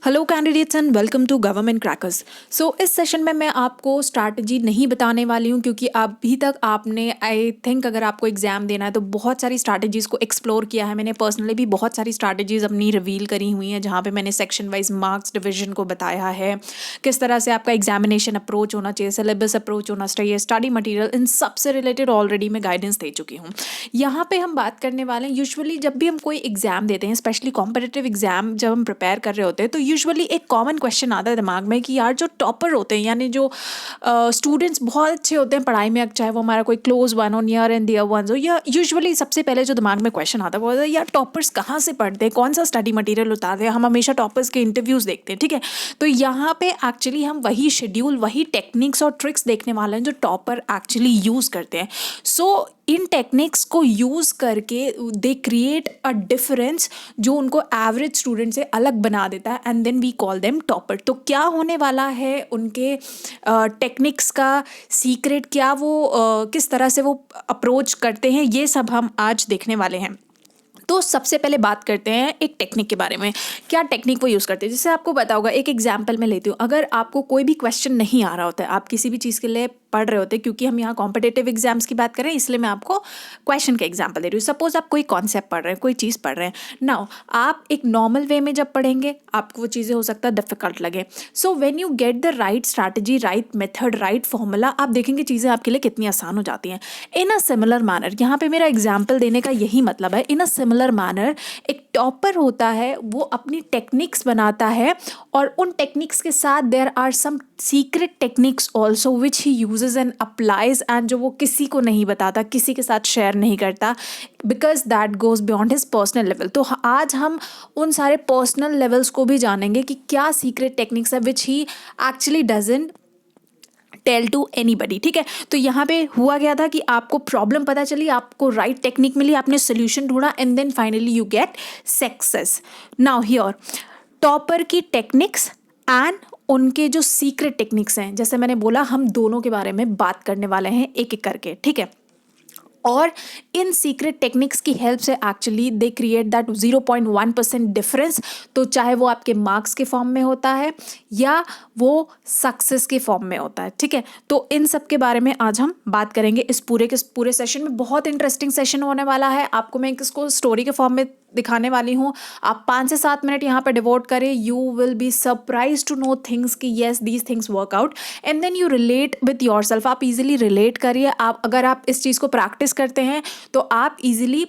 Hello candidates and welcome to government crackers. इस session में मैं आपको स्ट्रैटेजी नहीं बताने वाली हूँ क्योंकि अभी तक आपने आई थिंक अगर आपको एग्जाम देना है तो बहुत सारी स्ट्रैटेजीज़ को एक्सप्लोर किया है। मैंने पर्सनली भी बहुत सारी स्ट्रैटेजीज़ अपनी रिवील करी हुई हैं जहाँ पे मैंने सेक्शन वाइज मार्क्स डिवीजन को बताया है, किस तरह से आपका एग्जामिनेशन अप्रोच होना चाहिए, सिलेबस अप्रोच होना चाहिए, स्टडी मटीरियल, इन सब से रिलेटेड ऑलरेडी मैं गाइडेंस दे चुकी हूँ। यहाँ पे हम बात करने वाले हैं यूजुअली जब भी हम कोई एग्जाम देते हैं, स्पेशली कॉम्पिटिटिव एग्जाम जब हम प्रिपेयर कर रहे होते हैं तो यूजुअली एक कॉमन क्वेश्चन आता है दिमाग में कि यार जो टॉपर होते हैं यानी जो स्टूडेंट्स बहुत अच्छे होते हैं पढ़ाई में, चाहे वो हमारा कोई क्लोज वन हो, नियर एंड डियर वन हो, या यूजुअली सबसे पहले जो दिमाग में क्वेश्चन आता है वो है यार टॉपर्स कहाँ से पढ़ते हैं, कौन सा स्टडी मटेरियल उतारते हैं। हम हमेशा टॉपर्स के इंटरव्यूज़ देखते हैं, ठीक है। तो यहाँ पे एक्चुअली हम वही शेड्यूल, वही टेक्निक्स और ट्रिक्स देखने वाले हैं जो टॉपर एक्चुअली यूज़ करते हैं। इन टेक्निक्स को यूज़ करके दे क्रिएट अ डिफरेंस जो उनको एवरेज स्टूडेंट से अलग बना देता है, and then we call them topper. तो क्या होने वाला है उनके टेक्निक्स का सीक्रेट, क्या वो किस तरह से वो अप्रोच करते हैं, ये सब हम आज देखने वाले हैं। तो सबसे पहले बात करते हैं एक टेक्निक के बारे में, क्या टेक्निक वो यूज़ करते हैं। जैसे आपको पता होगा, एक एग्जाम्पल मैं लेती हूँ, अगर आपको कोई भी क्वेश्चन नहीं आ रहा होता है, आप किसी भी चीज़ के लिए पढ़ रहे होते हैं, क्योंकि हम यहाँ कॉम्पिटिटिव एग्जाम्स की बात कर रहे हैं इसलिए मैं आपको क्वेश्चन का एग्जाम्पल दे रही हूँ। सपोज आप कोई कॉन्सेप्ट पढ़ रहे हैं, कोई चीज़ पढ़ रहे हैं। नाउ आप एक नॉर्मल वे में जब पढ़ेंगे आपको वो चीज़ें हो सकता है डिफिकल्ट लगे। So when you get the right strategy, right method, right formula, आप देखेंगे चीज़ें आपके लिए कितनी आसान हो जाती हैं। इन अ सिमिलर मैनर, यहाँ पे मेरा एग्जाम्पल देने का यही मतलब है। इन अ सिमिलर मैनर एक टॉपर होता है, वो अपनी टेक्निक्स बनाता है और उन टेक्निक्स के साथ there are some secret techniques also which he uses and applies, and जो वो किसी को नहीं बताता, किसी के साथ शेयर नहीं करता, because that goes beyond his personal level. तो आज हम उन सारे पर्सनल लेवल्स को भी जानेंगे कि क्या सीक्रेट टेक्निक्स है which he actually doesn't tell to anybody, ठीक है। तो यहाँ पे हुआ गया था कि आपको प्रॉब्लम पता चली, आपको राइट टेक्निक मिली, आपने सोल्यूशन ढूंढा, and then finally you get success. Now here topper की टेक्निक्स एंड उनके जो सीक्रेट टेक्निक्स हैं, जैसे मैंने बोला हम दोनों के बारे में बात करने वाले हैं एक एक करके, ठीक है। और इन सीक्रेट टेक्निक्स की हेल्प से actually they create that 0.1% difference. तो चाहे वो आपके मार्क्स के फॉर्म में होता है या वो सक्सेस के फॉर्म में होता है, ठीक है। तो इन सब के बारे में आज हम बात करेंगे इस पूरे सेशन में। बहुत इंटरेस्टिंग सेशन होने वाला है। आपको मैं इसको स्टोरी के फॉर्म में दिखाने वाली हूँ। आप 5 से 7 मिनट यहाँ पे डिवोट करें, you will be surprise to know things कि yes these things work out, and then you relate with yourself. आप इजीली रिलेट करिए। आप अगर आप इस चीज़ को प्रैक्टिस करते हैं तो आप इजीली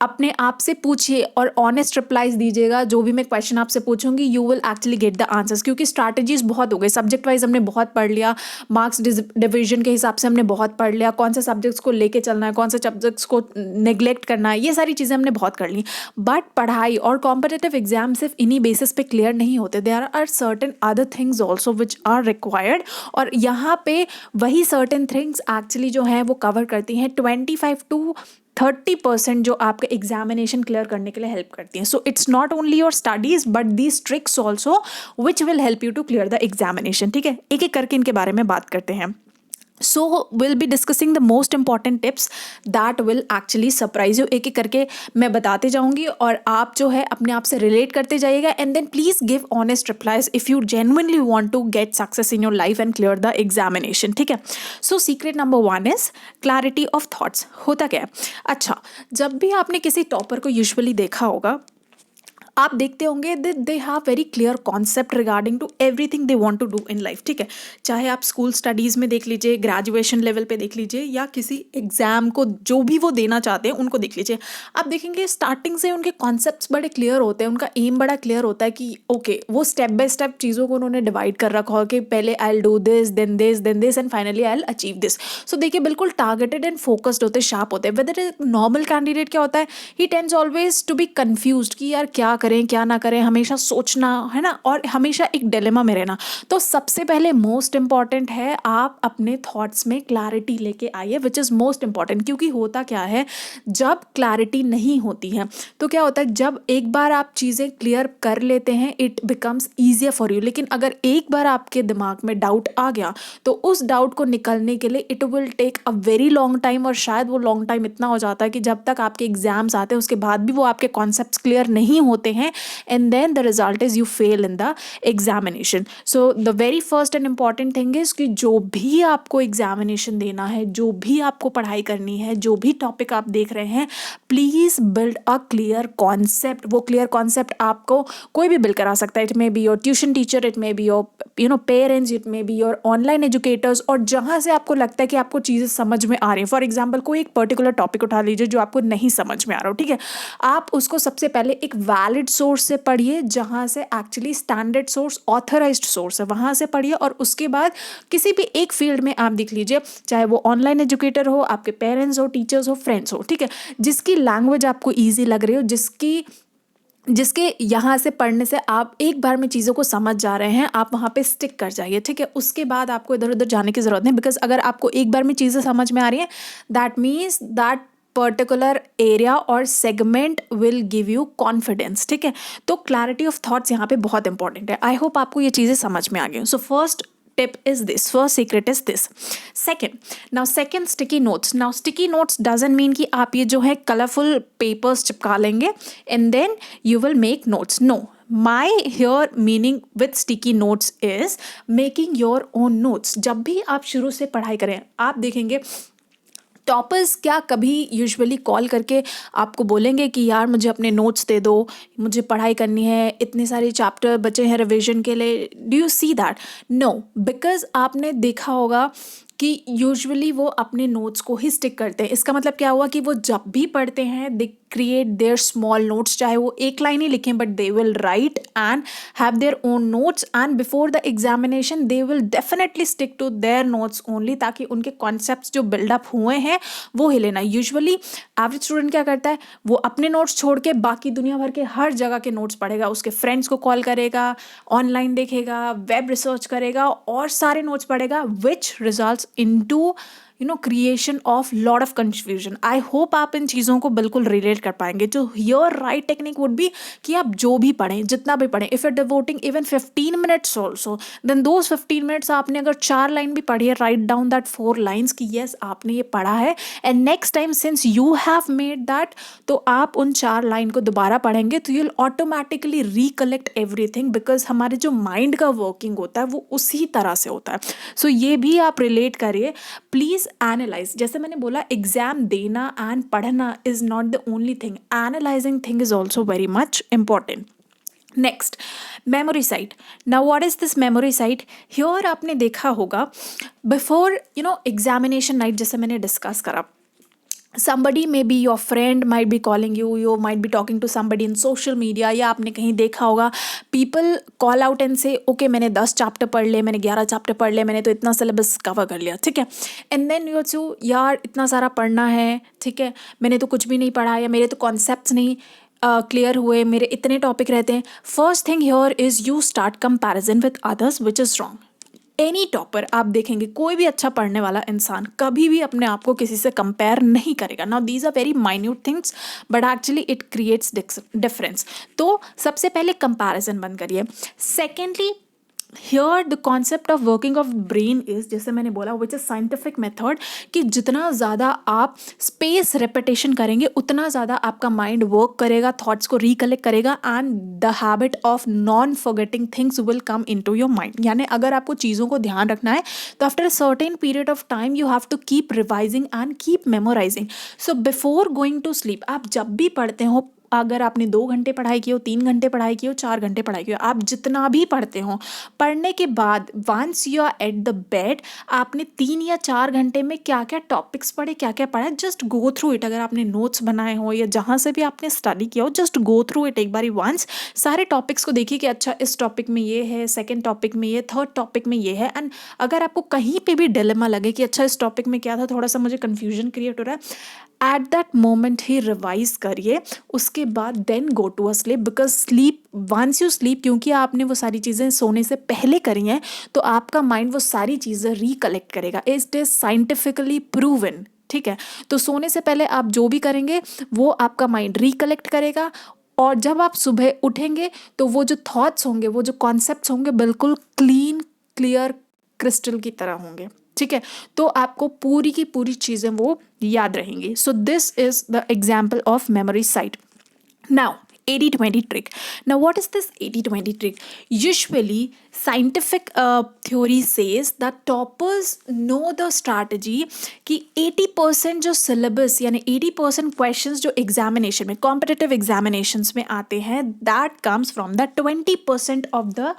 अपने आप से पूछिए और ऑनेस्ट रिप्लाईज दीजिएगा। जो भी मैं क्वेश्चन आपसे पूछूंगी you will actually get the answers, क्योंकि स्ट्रैटेजीज बहुत हो गई। सब्जेक्ट वाइज हमने बहुत पढ़ लिया, मार्क्स डिवीजन के हिसाब से हमने बहुत पढ़ लिया, कौन से सब्जेक्ट्स को लेके चलना है, कौन से सब्जेक्ट्स को नेग्लेक्ट करना है, ये सारी चीज़ें हमने बहुत कर ली। बट पढ़ाई और कॉम्पिटिटिव एग्जाम सिर्फ इन्हीं बेसिस पे क्लियर नहीं होते। There are certain other things also which are required, और यहाँ पे वही सर्टेन थिंग्स एक्चुअली जो है वो कवर करती हैं 25 to 30% जो आपके एग्जामिनेशन क्लियर करने के लिए हेल्प करती हैं। So it's not only your studies but these tricks also which will help you to clear the examination, ठीक है। एक एक करके इनके बारे में बात करते हैं। So we'll be discussing the most important tips that will actually surprise you। एक एक करके मैं बताते जाऊंगी और आप जो है अपने आप से रिलेट करते जाइएगा, and then please give honest replies if you genuinely want to get success in your life and clear the examination, ठीक है। So secret number 1 is clarity of thoughts. होता क्या है, अच्छा, जब भी आपने किसी टॉपर को यूजुअली देखा होगा, आप देखते होंगे they have very clear concept regarding to everything they want to do in life, ठीक है। चाहे आप स्कूल स्टडीज़ में देख लीजिए, ग्रेजुएशन लेवल पे देख लीजिए, या किसी एग्जाम को जो भी वो देना चाहते हैं उनको देख लीजिए। आप देखेंगे स्टार्टिंग से उनके कॉन्सेप्ट्स बड़े क्लियर होते हैं, उनका एम बड़ा क्लियर होता है कि ओके वो स्टेप बाय स्टेप चीज़ों को उन्होंने डिवाइड कर रखा हो कि पहले I will do this, then this, then this, and finally I will achieve this. So देखिए बिल्कुल टारगेटेड एंड फोकस्ड होते हैं, शार्प होते हैं। वेदर एक नॉर्मल कैंडिडेट क्या होता है, he tends always to be confused कि यार क्या करें क्या ना करें, हमेशा सोचना है ना, और हमेशा एक डिलेमा में रहना। तो सबसे पहले मोस्ट इंपॉर्टेंट है आप अपने थॉट्स में क्लैरिटी लेके आइए, विच इज़ मोस्ट इंपॉर्टेंट। क्योंकि होता क्या है, जब क्लैरिटी नहीं होती है तो क्या होता है, जब एक बार आप चीज़ें क्लियर कर लेते हैं it becomes easier for you, लेकिन अगर एक बार आपके दिमाग में डाउट आ गया तो उस डाउट को निकलने के लिए it will take a very long time, और शायद वो लॉन्ग टाइम इतना हो जाता है कि जब तक आपके एग्जाम्स आते हैं उसके बाद भी वो आपके कॉन्सेप्ट्स क्लियर नहीं होते होते हैं and then the result is you fail in the examination. So the very first and important thing is कि जो भी आपको एग्जामिनेशन देना है, जो भी आपको पढ़ाई करनी है, जो भी टॉपिक आप देख रहे हैं, please build a clear concept. वो क्लियर कॉन्सेप्ट आपको कोई भी बिल्ड करा सकता है. It may be your tuition teacher, it may be your parents, it may be your online educators, और जहाँ से आपको लगता है कि आपको चीज़ें समझ में आ रही हैं. फॉर एग्जाम्पल कोई एक पर्टिकुलर टॉपिक उठा लीजिए जो आपको नहीं समझ में आ रहा हो, ठीक है. आप उसको सबसे पहले एक वैलिड सोर्स से पढ़िए, जहाँ से actually standard source, authorised source है, वहाँ से पढ़िए. और उसके बाद किसी भी एक फील्ड में आप देख लीजिए, चाहे वो ऑनलाइन एजुकेटर हो, आपके पेरेंट्स हो, टीचर्स हो, फ्रेंड्स हो, ठीक है, जिसकी लैंग्वेज आपको ईजी लग रही हो, जिसके यहाँ से पढ़ने से आप एक बार में चीज़ों को समझ जा रहे हैं, आप वहाँ पे स्टिक कर जाइए, ठीक है. उसके बाद आपको इधर उधर जाने की ज़रूरत नहीं, बिकॉज अगर आपको एक बार में चीज़ें समझ में आ रही हैं, that means that particular area or segment will give you confidence, ठीक है. तो क्लैरिटी ऑफ थॉट्स यहाँ पे बहुत इंपॉर्टेंट है. आई होप आपको ये चीज़ें समझ में आ गई. So first tip is this, first secret is this. Second, sticky notes. Now sticky notes doesn't mean कि आप ये जो है colorful papers चिपका लेंगे and then you will make notes. No, my here meaning with sticky notes is making your own notes. जब भी आप शुरू से पढ़ाई करें, आप देखेंगे टॉपर्स क्या कभी यूजुअली कॉल करके आपको बोलेंगे कि यार मुझे अपने नोट्स दे दो, मुझे पढ़ाई करनी है, इतने सारे चैप्टर बचे हैं रिवीजन के लिए. Do you see that? No, because आपने देखा होगा कि यूजुअली वो अपने नोट्स को ही स्टिक करते हैं. इसका मतलब क्या हुआ कि वो जब भी पढ़ते हैं they create their small notes, चाहे वो एक लाइन ही लिखें, but they will write and have their own notes, and before the examination they will definitely stick to their notes only, ताकि उनके कॉन्सेप्ट्स जो बिल्डअप हुए हैं वो ही लेना. यूजुअली एवरेज स्टूडेंट क्या करता है, वो अपने नोट्स छोड़ के बाकी दुनिया भर के हर जगह के नोट्स पढ़ेगा, उसके फ्रेंड्स को कॉल करेगा, ऑनलाइन देखेगा, वेब रिसर्च करेगा और सारे नोट्स पढ़ेगा, which results into creation of lot of confusion. I hope आप इन चीज़ों को बिल्कुल रिलेट कर पाएंगे. जो your right technique would be कि आप जो भी पढ़ें, जितना भी पढ़ें, if you devoting even 15 minutes also, then those 15 minutes आपने अगर 4 लाइन भी पढ़ी है, राइट डाउन दैट 4 लाइन्स कि येस आपने ये पढ़ा है, and next time since you have made that, तो आप उन 4 लाइन को दोबारा पढ़ेंगे तो you'll automatically recollect everything, because हमारे जो माइंड का वर्किंग होता है वो उसी तरह से होता है. सो ये भी आप रिलेट करिए. Please analyse. जैसे मैंने बोला, एग्जाम देना एंड पढ़ना is not the only thing, analysing thing is also very much important. Next, memory site. Now what is this memory site? Here आपने देखा होगा बिफोर एग्जामिनेशन नाइट, जैसे मैंने डिस्कस करा, somebody may be your friend might be calling you, you might be talking to somebody in social media, या आपने कहीं देखा होगा people call out and say okay मैंने 10 चैप्टर पढ़ ले, मैंने 11 चैप्टर पढ़ ले, मैंने तो इतना सिलेबस कवर कर लिया, ठीक है. एंड देन यू सो यार इतना सारा पढ़ना है, ठीक है, मैंने तो कुछ भी नहीं पढ़ा, या मेरे तो कॉन्सेप्ट्स नहीं क्लियर हुए, मेरे इतने टॉपिक रहते हैं. First thing here is you start comparison with others, which is wrong. Any topper आप देखेंगे, कोई भी अच्छा पढ़ने वाला इंसान कभी भी अपने आप को किसी से कंपेयर नहीं करेगा. Now these are very minute things but actually it creates difference. तो सबसे पहले कंपैरिजन बंद करिए. Secondly, here the concept of working of brain is, जैसे मैंने बोला, विच इज साइंटिफिक मेथड, कि जितना ज़्यादा आप स्पेस रेपिटेशन करेंगे उतना ज़्यादा आपका माइंड वर्क करेगा, थॉट्स को रिकलेक्ट करेगा, and the habit of non forgetting things will come into your mind. यानी अगर आपको चीज़ों को ध्यान रखना है तो after a certain period of time you have to keep revising and keep memorising. So before going to sleep, आप जब भी पढ़ते हो, अगर आपने 2 घंटे पढ़ाई की हो, 3 घंटे पढ़ाई की हो, 4 घंटे पढ़ाई की हो, आप जितना भी पढ़ते हो, पढ़ने के बाद once you are at the bed, आपने 3 या 4 घंटे में क्या क्या टॉपिक्स पढ़े, क्या क्या पढ़ा, जस्ट गो थ्रू इट. अगर आपने नोट्स बनाए हो या जहाँ से भी आपने स्टडी किया हो, जस्ट गो थ्रू इट एक बारी वंस. सारे टॉपिक्स को देखिए कि अच्छा इस टॉपिक में ये है, सेकेंड टॉपिक में ये, थर्ड टॉपिक में ये है. एंड अगर आपको कहीं पे भी डिलेमा लगे कि अच्छा इस टॉपिक में क्या था, थोड़ा सा मुझे कन्फ्यूजन क्रिएट हो रहा है, एट दैट मोमेंट ही रिवाइज करिए. उसके बाद then go to a sleep, because sleep, once you sleep, क्योंकि आपने वो सारी चीज़ें सोने से पहले करी हैं, तो आपका माइंड वो सारी चीज़ें रिकलेक्ट करेगा. इट इज साइंटिफिकली प्रूवन, ठीक है. तो सोने से पहले आप जो भी करेंगे वो आपका माइंड रिकलेक्ट करेगा, और जब आप सुबह उठेंगे तो वो जो थॉट्स होंगे, वो जो कॉन्सेप्ट्स होंगे, बिल्कुल क्लीन, क्लियर, क्रिस्टल की तरह होंगे, ठीक है. तो आपको पूरी की पूरी चीज़ें वो याद रहेंगी. So this is the example of memory site. Now 80-20 trick. Now, what is this 80-20 trick? Usually, scientific theory says that toppers know the strategy कि 80% जो syllabus यानी 80% questions जो examination में competitive examinations में आते हैं, that comes from the 20% of the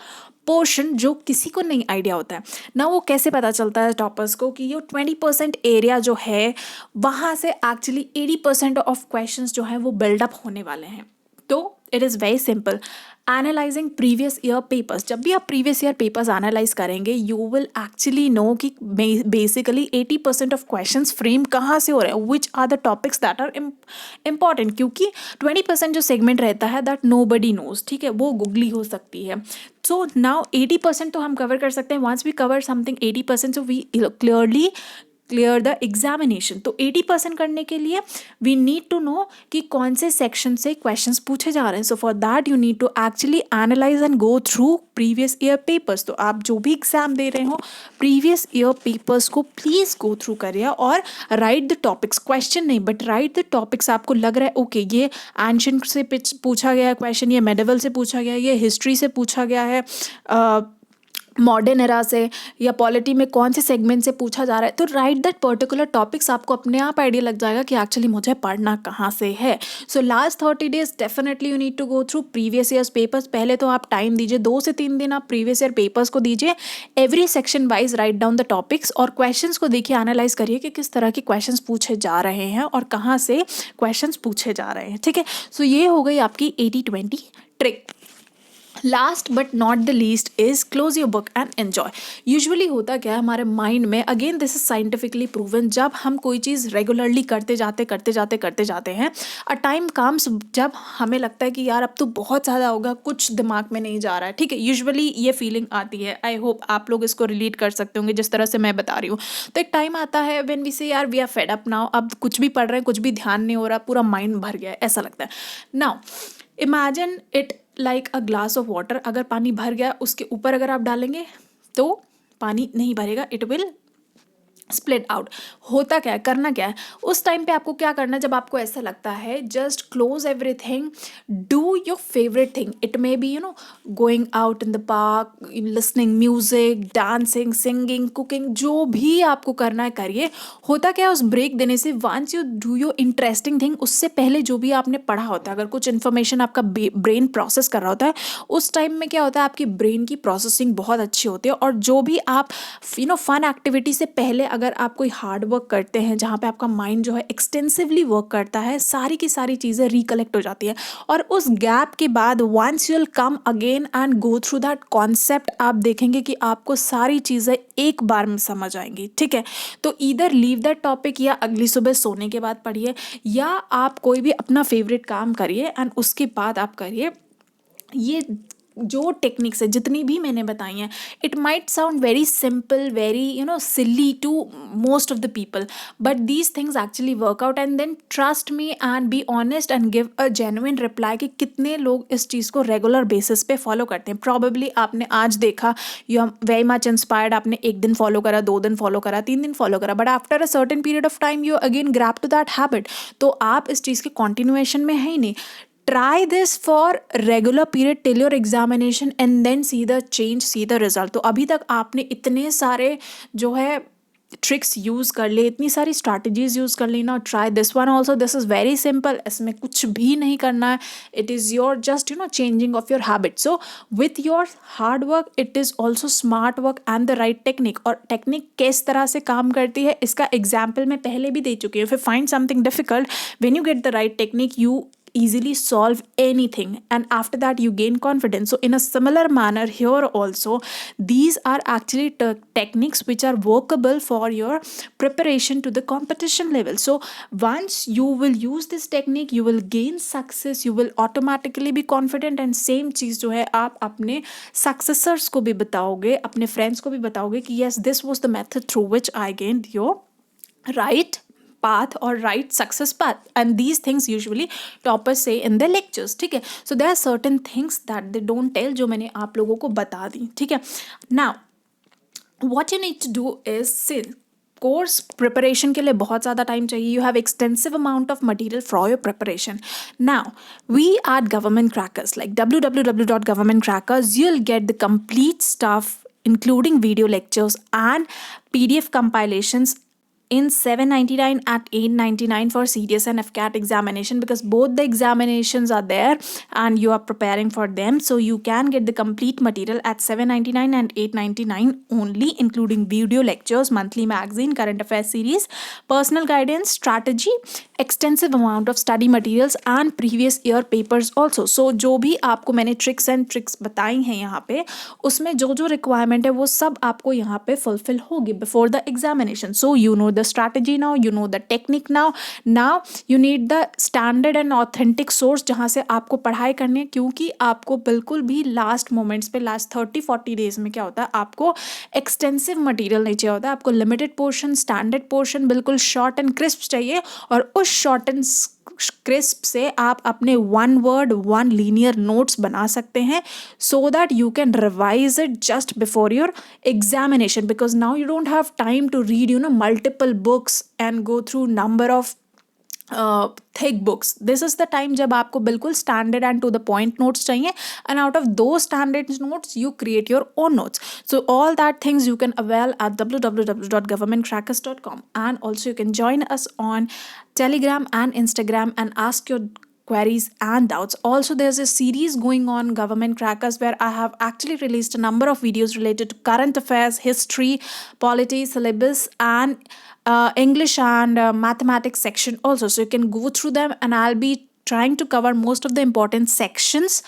portion जो किसी को नहीं आइडिया होता है ना। वो कैसे पता चलता है टॉपर्स को कि ये 20% एरिया जो है वहाँ से एक्चुअली 80% ऑफ क्वेश्चंस जो है वो बिल्डअप होने वाले हैं। तो it is very simple, analysing previous year papers. जब भी आप प्रीवियस ईयर पेपर्स एनालाइज करेंगे यू विल एक्चुअली नो कि बेसिकली 80% ऑफ क्वेश्चंस फ्रेम कहाँ से हो रहे हैं, which are the topics that are important, क्योंकि 20% जो सेगमेंट रहता है दैट नो बडी नोज, ठीक है, वो गुगली हो सकती है। सो नाउ 80% तो हम कवर कर सकते हैं। Once we cover something 80%, so we clearly clear the examination. तो 80% करने के लिए वी नीड टू नो कि कौन से सेक्शन से क्वेश्चंस पूछे जा रहे हैं। So for that you need to actually analyse and go through previous year papers. तो आप जो भी एग्जाम दे रहे हो प्रीवियस ईयर पेपर्स को प्लीज़ गो थ्रू करिए और राइट द टॉपिक्स, क्वेश्चन नहीं बट राइट द टॉपिक्स। आपको लग रहा है ओके ये एंशिएंट से पूछा गया है क्वेश्चन, ये मेडिवल से पूछा गया है, ये हिस्ट्री से पूछा गया है, मॉडर्न एरा से, या पॉलिटी में कौन से सेगमेंट से पूछा जा रहा है, तो राइट दैट पर्टिकुलर टॉपिक्स। आपको अपने आप आइडिया लग जाएगा कि एक्चुअली मुझे पढ़ना कहाँ से है। So last 30 days definitely you need to go through previous years papers. पहले तो आप टाइम दीजिए, 2 से 3 दिन आप प्रीवियस ईयर पेपर्स को दीजिए। Every section wise write down the topics और क्वेश्चंस को देखिए, एनालाइज करिए कि किस तरह के क्वेश्चंस पूछे जा रहे हैं और कहाँ से क्वेश्चंस पूछे जा रहे हैं, ठीक है। सो ये हो गई आपकी 80-20 trick. Last but not the least is close your book and enjoy. Usually होता क्या है हमारे माइंड में, again this is scientifically proven, जब हम कोई चीज़ रेगुलरली करते जाते हैं अ टाइम कम्स जब हमें लगता है कि यार अब तो बहुत ज़्यादा होगा, कुछ दिमाग में नहीं जा रहा है, ठीक है। यूजुअली ये फीलिंग आती है। आई होप आप लोग इसको रिलेट कर सकते होंगे जिस तरह से मैं बता रही हूँ। तो एक टाइम आता है व्हेन वी से यार we are fed up now, अब कुछ भी पढ़ रहे हैं, कुछ भी ध्यान नहीं हो रहा, पूरा माइंड भर गया है, ऐसा लगता है। Now imagine it like a glass of water. अगर पानी भर गया उसके ऊपर अगर आप डालेंगे तो पानी नहीं भरेगा, इट विल स्प्लिट आउट। होता क्या है, करना क्या है उस टाइम पे आपको क्या करना है, जब आपको ऐसा लगता है just close everything, do your favourite thing. It may be going out in the park, listening music, dancing, singing, cooking, जो भी आपको करना है करिए। होता क्या है उस ब्रेक देने से, once you do your interesting thing, उससे पहले जो भी आपने पढ़ा होता है, अगर कुछ इन्फॉर्मेशन आपका ब्रेन प्रोसेस कर रहा होता है, उस टाइम में क्या होता है आपकी ब्रेन की प्रोसेसिंग बहुत अच्छी होती है। और जो भी आप फन एक्टिविटी से पहले अगर आप कोई हार्ड वर्क करते हैं जहाँ पे आपका माइंड जो है एक्सटेंसिवली वर्क करता है, सारी की सारी चीज़ें रिकलेक्ट हो जाती है। और उस गैप के बाद once you will come again and go through that concept, आप देखेंगे कि आपको सारी चीज़ें एक बार में समझ आएंगी, ठीक है। तो ईदर लीव दैट टॉपिक, या अगली सुबह सोने के बाद पढ़िए, या आप कोई भी अपना फेवरेट काम करिए एंड उसके बाद आप करिए। ये जो टेक्निक्स है जितनी भी मैंने बताई हैं, it might sound very simple, very silly to most of the people, but these things actually work out. And then trust me and be honest and give a genuine reply कि कितने लोग इस चीज़ को रेगुलर बेसिस पे follow करते हैं। Probably आपने आज देखा, you are very much inspired, आपने 1 दिन फॉलो करा, 2 दिन फॉलो करा, 3 दिन फॉलो करा, but after a certain period of time you again grab to that habit. तो आप इस चीज़ के कॉन्टिन्यूएशन में है ही नहीं। Try this for regular period till your examination and then see the change, see the result। तो अभी तक आपने इतने सारे जो है ट्रिक्स यूज़ कर लिए, इतनी सारी स्ट्रैटेजीज यूज़ कर ली ना, try this one also. This is very simple, इसमें कुछ भी नहीं करना है। It is your just changing of your habit. So with your hard work it is also smart work and the right technique. और technique किस तरह से काम करती है इसका एग्जाम्पल मैं पहले भी दे चुकी हूँ। If you find something difficult, when you get the right technique you easily solve anything, and after that you gain confidence. So in a similar manner here also, these are actually techniques which are workable for your preparation to the competition level. So once you will use this technique you will gain success, you will automatically be confident, and same चीज़ जो है आप अपने successors को भी बताओगे, अपने friends को भी बताओगे कि yes this was the method through which I gained your right path or right success path, and these things usually toppers say in their lectures, ठीक है। so there are certain things that they don't tell, जो मैंने आप लोगों को बता दी, ठीक है। now what you need to do is, course preparation के लिए बहुत ज़्यादा टाइम चाहिए. You have extensive amount of material for your preparation. Now, we at Government Crackers, like www.governmentcrackers, you'll get the complete stuff, including video lectures and PDF compilations in 799 at 899 for CDS and FCAT examination, because both the examinations are there and you are preparing for them. So you can get the complete material at 799 and 899 only, including video lectures, monthly magazine, current affairs series, personal guidance, strategy, extensive amount of study materials and previous year papers also. So जो भी आपको मैंने tricks and tricks बताई हैं यहाँ पे, उसमें जो जो रिक्वायरमेंट है वो सब आपको यहाँ पे फुलफिल होगी before the examination. So you know the strategy now, you know the technique now you need the standard and authentic source जहाँ से आपको पढ़ाई करनी है, क्योंकि आपको बिल्कुल भी लास्ट मोमेंट्स पे, लास्ट 30-40 डेज में क्या होता है, आपको एक्सटेंसिव मटीरियल नहीं चाहिए होता है. आपको लिमिटेड पोर्शन, स्टैंडर्ड पोर्शन, बिल्कुल शॉर्ट एंड क्रिस्प चाहिए. और उस शॉर्ट एंड क्रिस्प से आप अपने one word, one linear notes बना सकते हैं, so that you can revise it just before your examination, because now you don't have time to read multiple books and go through number of thick books. This is the time जब आपको बिल्कुल standard and to the point notes चाहिए, and out of दो standard notes you create your own notes. So all that things you can avail at www.governmentcrackers.com, and also you can join us on Telegram and Instagram and ask your queries and doubts. Also, there's a series going on Government Crackers where I have actually released a number of videos related to current affairs, history, polity, syllabus, and English and mathematics section also. So you can go through them, and I'll be trying to cover most of the important sections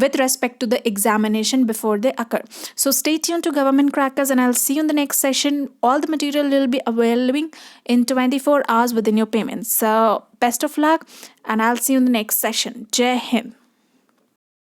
with respect to the examination before they occur. So stay tuned to Government Crackers, and I'll see you in the next session. All the material will be available in 24 hours within your payments. So best of luck, and I'll see you in the next session. Jai Hind.